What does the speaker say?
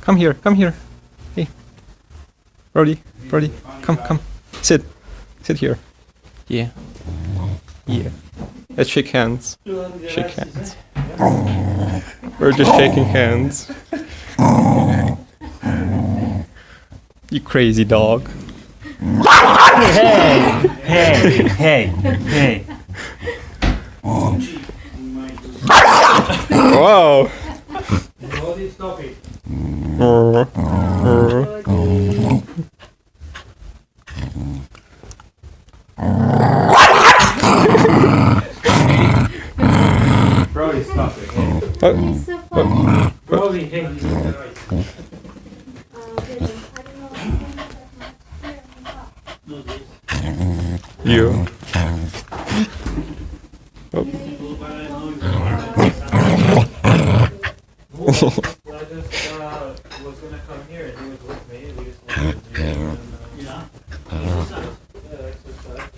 Come here. Come here. Hey. Brody. Brody. Come. Sit. Sit here. Yeah. Yeah. Let's shake hands. Shake hands. We're just shaking hands. You crazy dog. Hey. Wow. Stop it. Brody, stop it. Brody, hey. You. Was gonna come here and he was with me. We just wanted to do exercise.